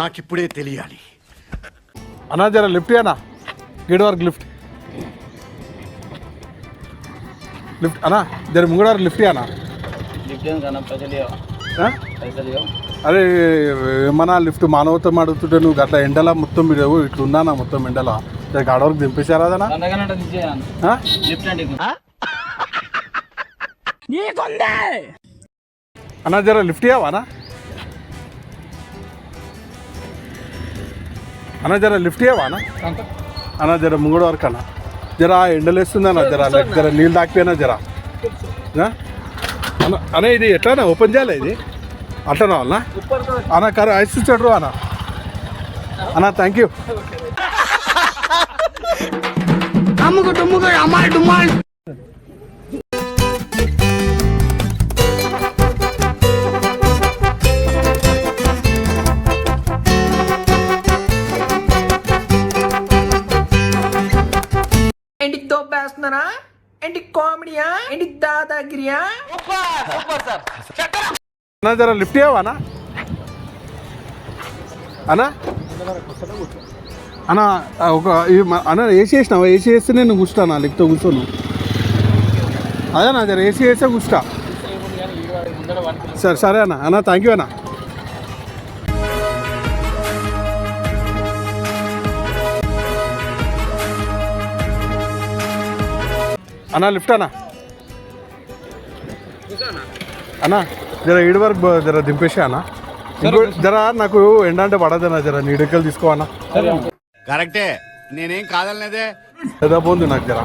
నాకిప్పుడే తెలియాలి. అన్నా జర లిఫ్ట్ అన్నా, గేట్ వరకు లిఫ్ట్ లిఫ్ట్ అన్నా, జర ముంగడ వరకు లిఫ్ట్ అన్నా. అరే ఏమన్నా లిఫ్ట్ మానవత్వం అడుగుతుంటే నువ్వు అట్లా ఎండలా మొత్తం మీరు ఇట్లా ఉన్నానా మొత్తం ఎండలా జర ఆడ వరకు దింపేశారా అదనా? అన్నా జర లిఫ్ట్ ఇవ్వనా అన్నా, జర లిఫ్ట్ ఇవ్వనా అన్నా, జర ముంగడ వరకు అన్నా, జర ఎండలేస్తుంది అన్న, జర నీళ్ళు తాకిపోయినా జర అన్న. ఇది ఎట్లా ఓపెన్ చేయాలి ఇది అట్లా అన్నా అన్న, కర ఐస్ ఇచ్చాడు అన్న. అన్న థ్యాంక్ యూ. ఏంటి దోపేస్తున్నారా? ఏంటి కామెడీయా? ఏంటి దాదాగిరియా? అన్నా జర లిఫ్ట్ ఇవ్వనా అన్నా? అన్న ఒక అన్న ఏసీ వేసినావా? ఏసీ వేస్తే నేను కూర్చుంటాను లిఫ్ట్తో కూర్చోను. అదేనా జర ఏసీ వేస్తే కూర్చుంటా. సరే సరే అన్న. అన్న థ్యాంక్ యూ అన్న. అన్న లిఫ్ట్ అన్న. అన్న జర ఈడు వరకు జర దింపేసా అన్న. ఇంకో జర నాకు ఎండ అంటే పడదన్నా, జర నీడెక్కలు తీసుకో అన్న. కరెక్టే, నేనేం కాదనలేదే. ఏదో పోంది నాకు జర.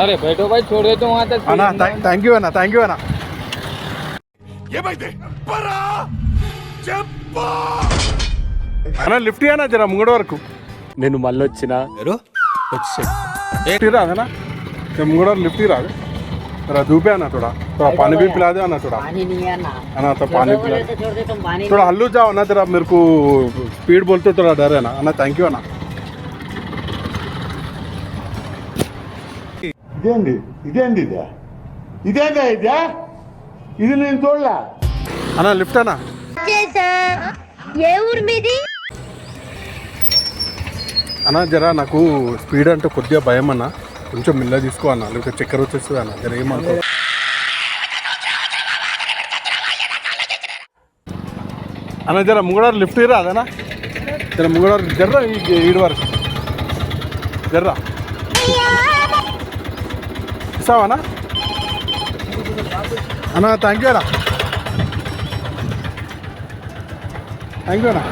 अरे बैठो भाई, छोड़ देता हूँ वहाँ तक. అన్న థ్యాంక్ యూ అన్న, థ్యాంక్ యూ అన్న. అన్న లిఫ్ట్ అన్న జర ముంగడ వరకు. నేను మళ్ళీ వచ్చిన లిఫ్ట్ రాదనా? ముంగడ వరకు లిఫ్ట్ రాదు. थोड़ा धूपे आना, थोड़ा थोड़ा पानी भी पिला दो ना, थोड़ा पानी नहीं आना ना, तो पानी पिला छोड़ दे तुम पानी. थोड़ा हल्लू जाओ ना, तेरा मेरे को स्पीड बोलते थोड़ा डर है ना. थैंक यू अना. ఇదేంది ఇదేంది ఇదే ఇదేందా ఇదే ఇది నేను చూడలే అన్న లిఫ్ట్ అన్న. ఏ ఊరు మీది? అన్న జర నాకు స్పీడ్ అంటే కొద్దిగా భయం అన్న, కొంచెం మిల్ల తీసుకో అన్న, లేకపోతే చక్కెర వచ్చేస్తుంది అన్న. జర ఏమనుకో అన్న. జర ముంగడారు లిఫ్ట్ రాదనా? జర ముంగడారు జర్రా ఈడు వరకు జర్రా ఇస్తావా అన్న? థ్యాంక్ యూ అన్న, థ్యాంక్ యూ అన్న.